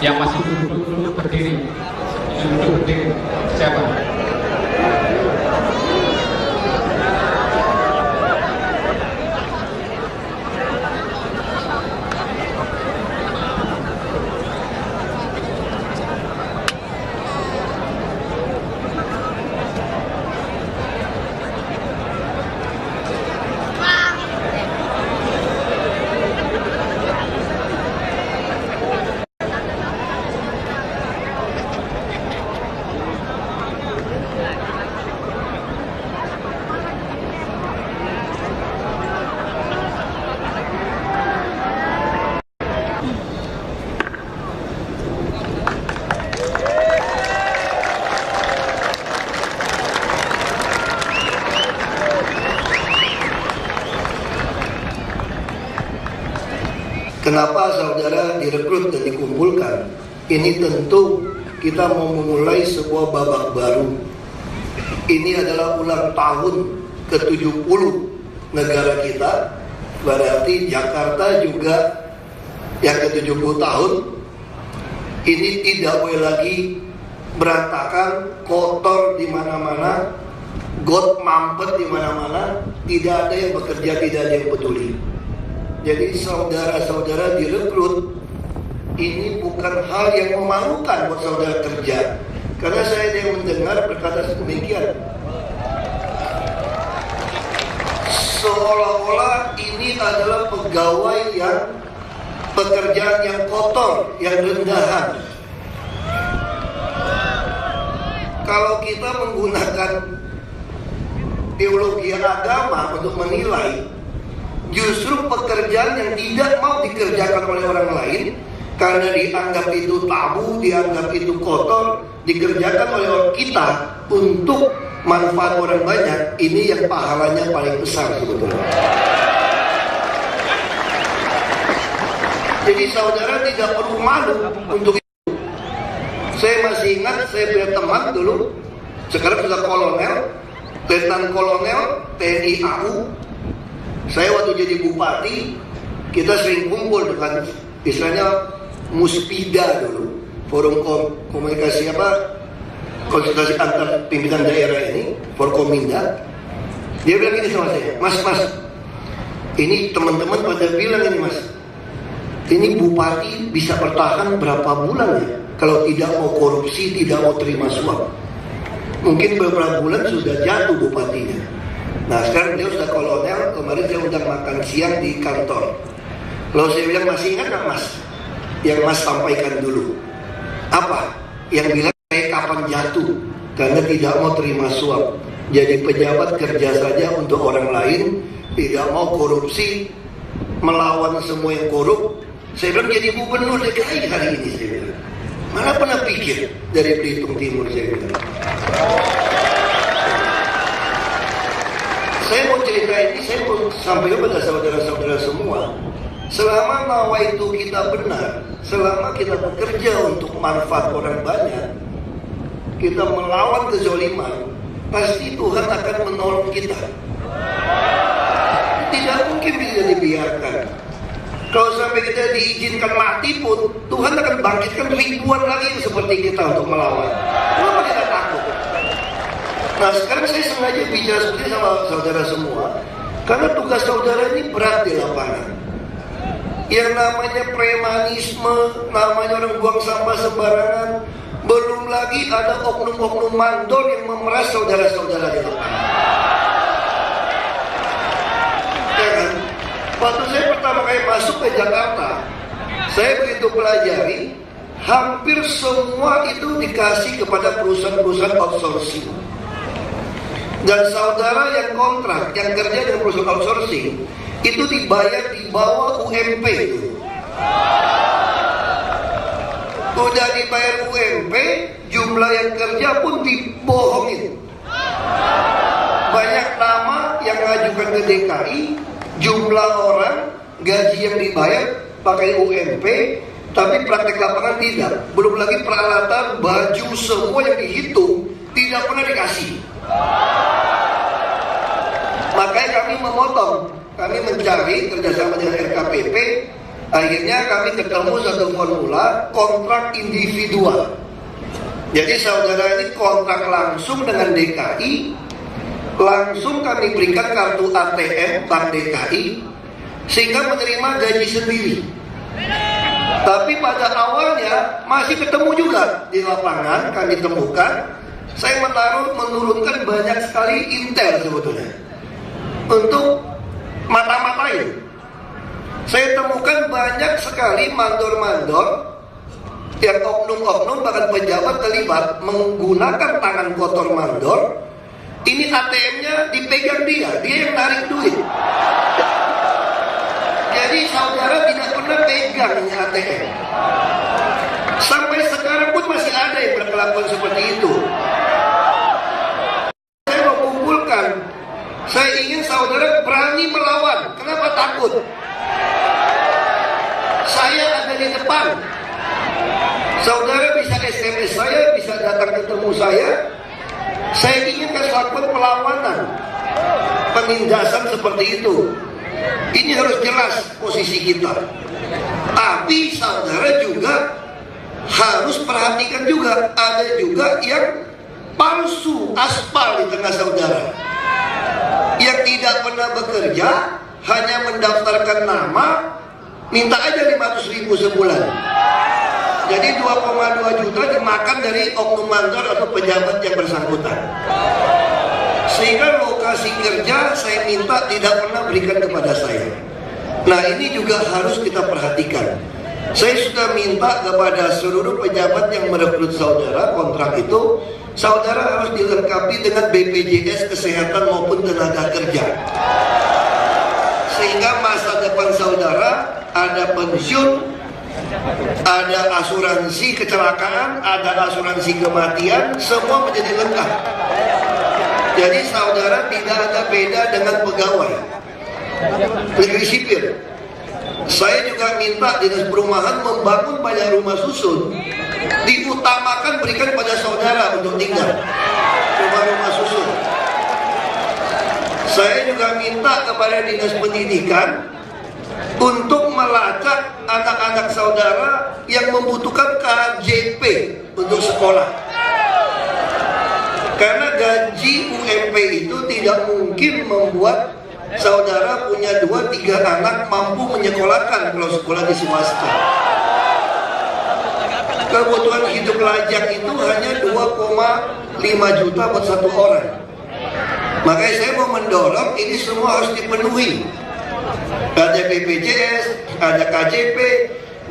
Yang masih duduk berdiri, duduk berdiri. Siapa? Kenapa saudara direkrut dan dikumpulkan? Ini tentu kita mau memulai sebuah babak baru. Ini adalah ulang tahun ke-70 negara kita. Berarti Jakarta juga yang ke-70 tahun. Ini tidak boleh lagi berantakan, kotor di mana-mana, got mampet di mana-mana. Tidak ada yang bekerja, tidak ada yang peduli. Jadi saudara-saudara direkrut, ini bukan hal yang memalukan buat saudara kerja. Karena saya ada yang mendengar berkata demikian, seolah-olah ini adalah pegawai yang pekerjaan yang kotor, yang rendahan. Kalau kita menggunakan teologi agama untuk menilai, justru pekerjaan yang tidak mau dikerjakan oleh orang lain karena dianggap itu tabu, dianggap itu kotor, dikerjakan oleh kita untuk manfaat orang banyak. Ini yang pahalanya paling besar sebetulnya. Jadi saudara tidak perlu malu untuk itu. Saya masih ingat, saya punya teman dulu, sekarang sudah kolonel, letnan kolonel TNI AU. Saya waktu jadi bupati, kita sering kumpul dengan istilahnya Muspida dulu, forum komunikasi konsultasi antar pimpinan daerah ini, Forkominda. Dia bilang gini sama saya, Mas, ini teman-teman pada bilang ini Mas, ini bupati bisa bertahan berapa bulan ya? Kalau tidak mau korupsi, tidak mau terima suap. Mungkin beberapa bulan sudah jatuh bupatinya. Nah sekarang dia sudah kolonel, kemarin saya undang makan siang di kantor. Lalu saya bilang, masih ingat gak Mas? Yang Mas sampaikan dulu. Apa? Yang bilang saya kapan jatuh karena tidak mau terima suap. Jadi pejabat kerja saja untuk orang lain, tidak mau korupsi, melawan semua yang korup. Saya bilang jadi gubernur DKI hari ini, saya bilang. Mana pernah pikir dari Belitung Timur, saya bilang. Saya mau cerita ini, saya mau sampaikan kepada saudara-saudara semua. Selama nawaitu kita benar, selama kita bekerja untuk manfaat orang banyak, kita melawan kezoliman, pasti Tuhan akan menolong kita. Tidak mungkin bisa dibiarkan. Kalau sampai kita diizinkan mati pun, Tuhan akan bangkitkan ribuan lagi seperti kita untuk melawan. Kenapa kita takut? Nah sekarang saya sengaja bicara seperti sama saudara semua, karena tugas saudara ini berat di lapangan. Yang namanya premanisme, namanya orang buang sampah sembarangan, belum lagi ada oknum-oknum mandor yang memeras saudara-saudara di lapangan. Ya kan? Waktu saya pertama kali masuk ke Jakarta, saya begitu pelajari, hampir semua itu dikasih kepada perusahaan-perusahaan outsourcing. Dan saudara yang kontrak, yang kerja dengan perusahaan outsourcing, itu dibayar di bawah UMP. Udah dibayar UMP, jumlah yang kerja pun dibohongin. Banyak nama yang ngajukan ke DKI, jumlah orang, gaji yang dibayar pakai UMP, tapi praktek lapangan tidak. Belum lagi peralatan, baju, semua yang dihitung tidak pernah dikasih. Makanya kami memotong, kami mencari kerjasama dengan RKPP Akhirnya kami ketemu satu formula kontrak individual. Jadi saudara ini kontrak langsung dengan DKI, langsung kami berikan kartu ATM Bank DKI, sehingga menerima gaji sendiri. Tapi pada awalnya masih ketemu juga di lapangan, kami temukan saya menurunkan banyak sekali intel sebetulnya untuk mata-matain. Saya temukan banyak sekali mandor-mandor yang oknum-oknum bahkan pejabat terlibat menggunakan tangan kotor mandor. Ini ATM-nya dipegang dia yang narik duit. Jadi saudara tidak pernah pegang ini ATM. Sampai sekarang pun masih ada yang berkelakuan seperti itu. Saya mau kumpulkan, saya ingin saudara berani melawan. Kenapa takut? Saya ada di depan. Saudara bisa SMS saya, bisa datang ketemu saya. Saya inginkan lakukan perlawanan, penindasan seperti itu. Ini harus jelas posisi kita. Tapi saudara juga harus perhatikan juga, ada juga yang palsu aspal di tengah saudara, yang tidak pernah bekerja, hanya mendaftarkan nama, minta aja 500.000 sebulan. Jadi 2,2 juta dimakan dari oknum mandor atau pejabat yang bersangkutan. Sehingga lokasi kerja saya minta tidak pernah berikan kepada saya. Nah ini juga harus kita perhatikan. Saya sudah minta kepada seluruh pejabat yang merekrut saudara kontrak itu, saudara harus dilengkapi dengan BPJS kesehatan maupun tenaga kerja. Sehingga masa depan saudara ada pensiun, ada asuransi kecelakaan, ada asuransi kematian, semua menjadi lengkap. Jadi saudara tidak ada beda dengan pegawai negeri sipil. Saya juga minta dinas perumahan membangun banyak rumah susun, diutamakan berikan pada saudara untuk tinggal rumah-rumah susun. Saya juga minta kepada dinas pendidikan untuk melacak anak-anak saudara yang membutuhkan KJP untuk sekolah. Karena gaji UMP itu tidak mungkin membuat saudara punya 2-3 anak mampu menyekolahkan kalau sekolah di swasta. Kebutuhan hidup layak itu hanya 2,5 juta buat satu orang. Makanya saya mau mendorong ini semua harus dipenuhi. Ada BPJS, ada KJP,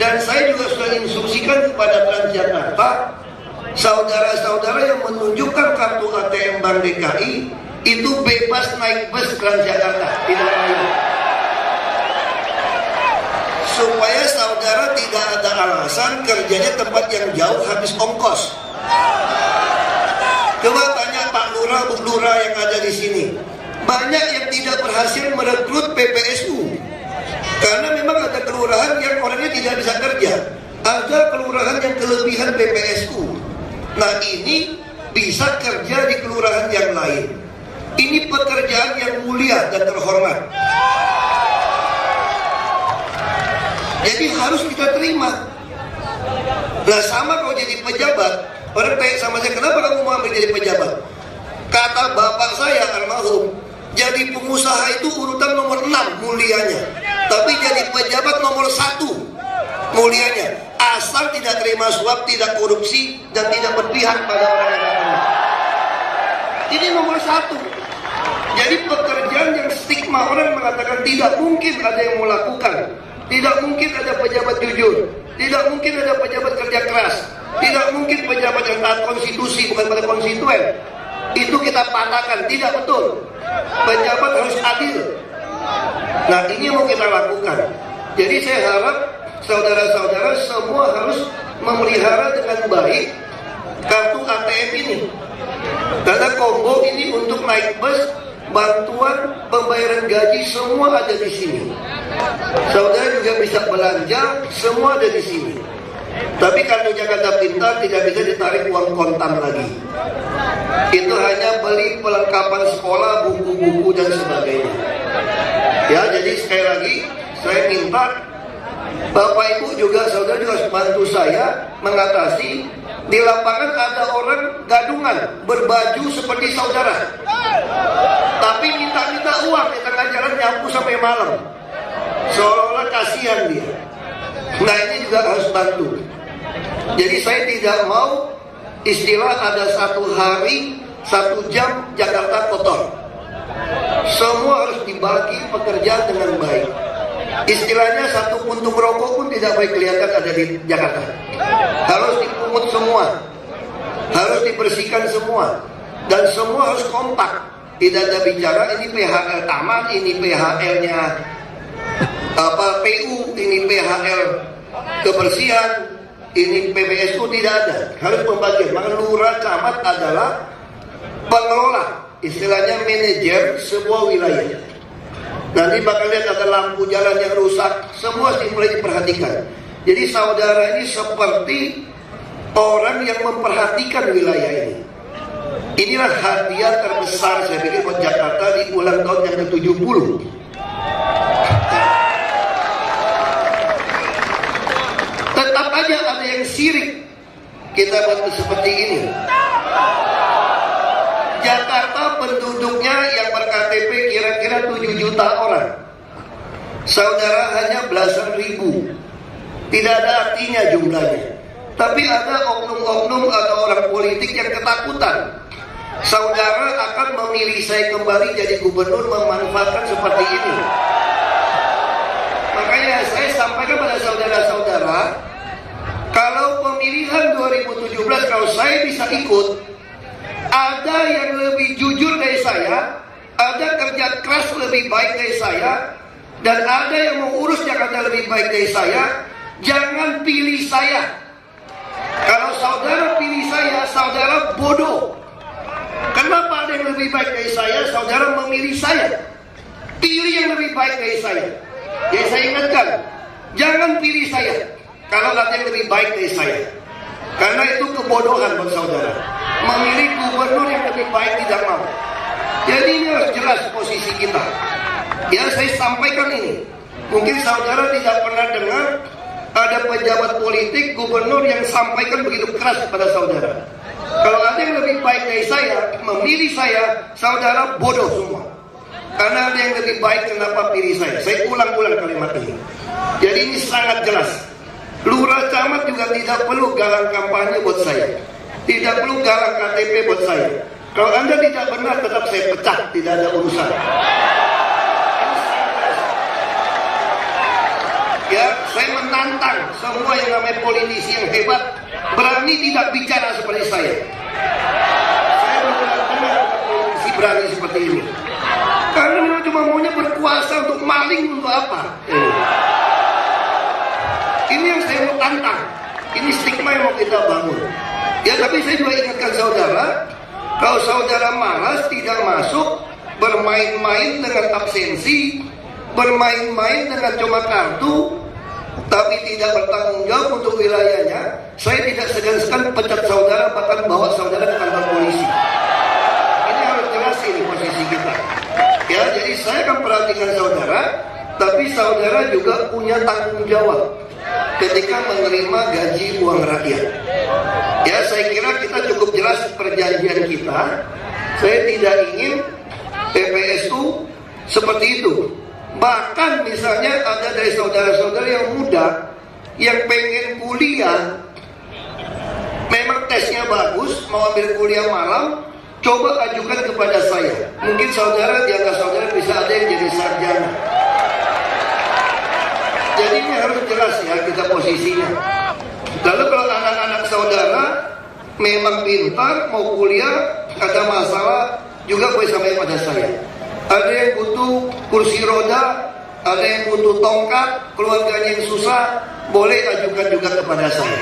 dan saya juga sudah instruksikan kepada Transjakarta, saudara-saudara yang menunjukkan kartu ATM Bank DKI itu bebas naik bus Transjakarta, tidak lain. Supaya saudara tidak ada alasan kerjanya tempat yang jauh habis ongkos. Coba tanya Pak Lurah, Bu Lurah yang ada di sini. Banyak yang tidak berhasil merekrut PPSU karena memang ada kelurahan yang orangnya tidak bisa kerja, ada kelurahan yang kelebihan PPSU. Nah ini bisa kerja di kelurahan yang lain. Ini pekerjaan yang mulia dan terhormat. Jadi harus kita terima. Nah sama kalau jadi pejabat, orang tanya sama saya, kenapa kamu mau ambil jadi pejabat? Kata bapak saya almarhum, jadi pengusaha itu urutan nomor 6 mulianya, tapi jadi pejabat nomor 1 mulianya, asal tidak terima suap, tidak korupsi, dan tidak berpihak pada orang yang lain. Ini nomor 1. Jadi pekerjaan yang stigma orang mengatakan tidak mungkin ada yang mau lakukan, tidak mungkin ada pejabat jujur, tidak mungkin ada pejabat kerja keras, tidak mungkin pejabat yang taat konstitusi bukan pada konstituen. Itu kita patahkan, tidak betul. Pejabat harus adil. Nah ini yang mau kita lakukan. Jadi saya harap saudara-saudara semua harus memelihara dengan baik kartu ATM ini. Karena combo ini untuk naik bus, bantuan, pembayaran gaji semua ada di sini. Saudara juga bisa belanja, semua ada di sini. Tapi kartu Jakarta Pintar tidak bisa ditarik uang kontan lagi. Itu hanya beli perlengkapan sekolah, buku-buku dan sebagainya. Ya, jadi sekali lagi saya minta Bapak Ibu juga, saudara juga harus bantu saya mengatasi di lapangan ada orang gadungan berbaju seperti saudara, tapi minta uang di tengah jalan nyapu sampai malam, seolah-olah kasihan dia. Nah ini juga harus bantu. Jadi saya tidak mau istilah ada 1 hari 1 jam Jakarta kotor. Semua harus dibagi pekerjaan dengan baik. Istilahnya 1 puntung rokok pun tidak baik kelihatan ada di Jakarta. Harus dipungut semua, harus dibersihkan semua, dan semua harus kompak. Tidak ada bicara ini PHL taman, ini PHL-nya PU, ini PHL kebersihan, ini PBSU, tidak ada. Harus pembagian. Maka lurah camat adalah pengelola, istilahnya manajer sebuah wilayah. Nanti bakal lihat ada lampu jalan yang rusak, semua mulai diperhatikan. Jadi saudara ini seperti orang yang memperhatikan wilayah ini. Inilah hadiah terbesar saya pikir buat Jakarta di ulang tahun yang ke-70. Tetap aja ada yang sirik kita buat seperti ini. Jakarta penduduknya yang ber-KTP kira-kira 7 juta orang. Saudara hanya belasan ribu. Tidak ada artinya jumlahnya. Tapi ada oknum-oknum atau orang politik yang ketakutan. Saudara akan memilih saya kembali jadi gubernur memanfaatkan seperti ini. Makanya saya sampaikan pada saudara-saudara, kalau pemilihan 2017 kalau saya bisa ikut, ada yang lebih jujur dari saya, ada kerja keras lebih baik dari saya, dan ada yang mau urus Jakarta lebih baik dari saya. Jangan pilih saya. Kalau saudara pilih saya, saudara bodoh. Kenapa ada yang lebih baik dari saya, saudara memilih saya? Pilih yang lebih baik dari saya. Jadi saya ingatkan, jangan pilih saya kalau ada yang lebih baik dari saya. Karena itu kebodohan buat saudara. Memilih gubernur yang lebih baik tidak mau. Jadi ini harus jelas posisi kita. Ya saya sampaikan ini. Mungkin saudara tidak pernah dengar ada pejabat politik gubernur yang sampaikan begitu keras kepada saudara. Kalau ada yang lebih baik dari saya, memilih saya, saudara bodoh semua. Karena ada yang lebih baik, kenapa pilih saya? Saya ulang-ulang kalimat ini. Jadi ini sangat jelas. Lurah camat juga tidak perlu galang kampanye buat saya. Tidak perlu galang KTP buat saya. Kalau Anda tidak benar, tetap saya pecat, tidak ada urusan. Ya, saya menantang semua yang namanya politisi yang hebat berani tidak bicara seperti saya. Saya benar-benar politisi berani seperti ini. Karena memang cuma maunya berkuasa untuk maling untuk apa? Ini yang saya mau tantang. Ini stigma yang mau kita bangun. Ya, tapi saya juga ingatkan saudara, kalau saudara malas tidak masuk, bermain-main dengan absensi, bermain-main dengan cuma kartu, tapi tidak bertanggung jawab untuk wilayahnya, saya tidak segan-segan pecat saudara, bahkan bawa saudara ke kantor polisi. Ini harus jelas ini posisi kita. Ya, jadi saya akan perhatikan saudara, tapi saudara juga punya tanggung jawab ketika menerima gaji uang rakyat. Ya, saya kira kita cukup jelas perjanjian kita. Saya tidak ingin PPSU seperti itu. Bahkan misalnya ada dari saudara-saudara yang muda yang pengen kuliah, memang tesnya bagus, mau ambil kuliah malam, coba ajukan kepada saya. Mungkin saudara, di antara saudara bisa ada yang jadi sarjana. Jadi ini harus jelas ya kita posisinya. Lalu kalau anak-anak saudara memang pintar, mau kuliah, ada masalah, juga boleh sampai pada saya. Ada yang butuh kursi roda, ada yang butuh tongkat, keluarganya yang susah, boleh ajukan juga kepada saya.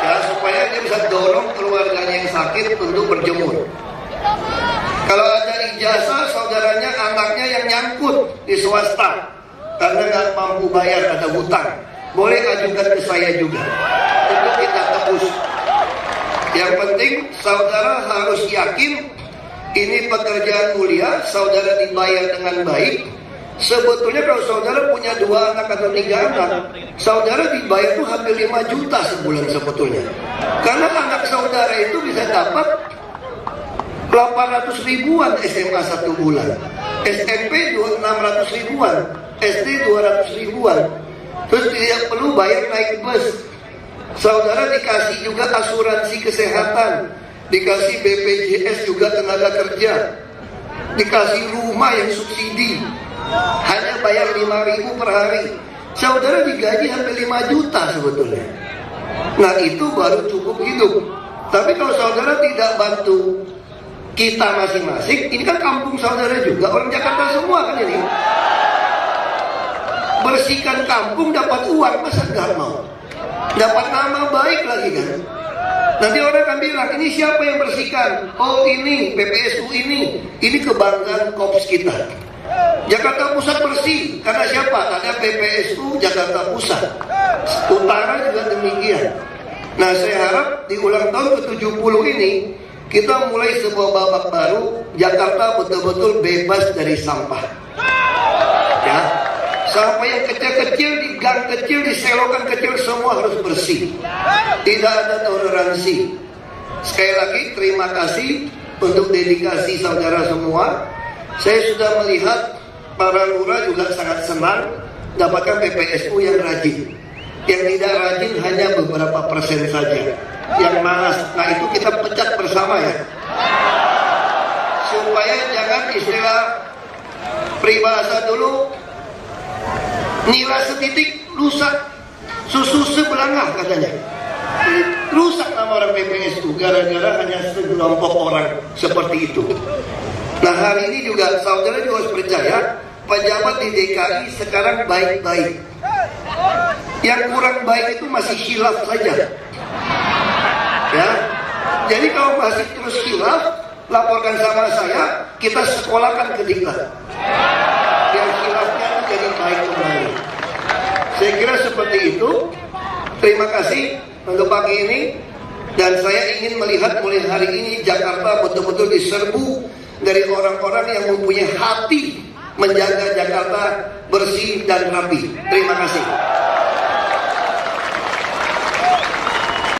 Ya, supaya dia bisa dorong keluarganya yang sakit untuk berjemur. Kalau ada ijazah, saudaranya, anaknya yang nyangkut di swasta karena nggak mampu bayar, ada hutang, boleh ajukan ke saya juga untuk kita tebus. Yang penting saudara harus yakin ini pekerjaan mulia, saudara dibayar dengan baik, Sebetulnya kalau saudara punya 2 anak atau 3 anak, saudara dibayar tuh hampir 5 juta sebulan sebetulnya. Karena anak saudara itu bisa dapat 800 ribuan SMA 1 bulan, SMP 600 ribuan, SD 200 ribuan. Terus tidak perlu bayar naik bus. Saudara dikasih juga asuransi kesehatan, dikasih BPJS juga tenaga kerja, dikasih rumah yang subsidi, hanya bayar 5.000 per hari. Saudara digaji hampir 5 juta sebetulnya. Nah itu baru cukup hidup. Tapi kalau saudara tidak bantu kita masing-masing, ini kan kampung saudara juga, orang Jakarta semua kan ini. Bersihkan kampung dapat uang, masa nggak mau? Dapat nama baik lagi kan? Nanti orang akan bilang, ini siapa yang bersihkan? Oh ini, PPSU ini kebanggaan korps kita. Jakarta Pusat bersih, karena siapa? Ada PPSU Jakarta Pusat. Utara juga demikian. Nah saya harap di ulang tahun ke-70 ini, kita mulai sebuah babak baru. Jakarta betul-betul bebas dari sampah. Ya, sampah yang kecil-kecil, di gang kecil, di selokan kecil, semua harus bersih. Tidak ada toleransi. Sekali lagi terima kasih untuk dedikasi saudara semua. Saya sudah melihat para lurah juga sangat senang dapatkan PPSU yang rajin. Yang tidak rajin hanya beberapa persen saja. Yang malas, nah itu kita pecat bersama ya. Supaya jangan istilah peribahasa dulu, nila setitik rusak susu sebelangah katanya. Rusak nama orang PPSU gara-gara hanya sekelompok orang seperti itu. Nah hari ini juga saudara juga harus percaya, pejabat di DKI sekarang baik-baik. Yang kurang baik itu masih khilaf saja. Ya, jadi kalau masih terus khilaf, laporkan sama saya, kita sekolahkan ke Diklat. Biar khilafnya itu jadi baik kembali. Saya kira seperti itu. Terima kasih untuk pagi ini. Dan saya ingin melihat mulai hari ini Jakarta betul-betul diserbu dari orang-orang yang mempunyai hati menjaga Jakarta bersih dan rapi. Terima kasih.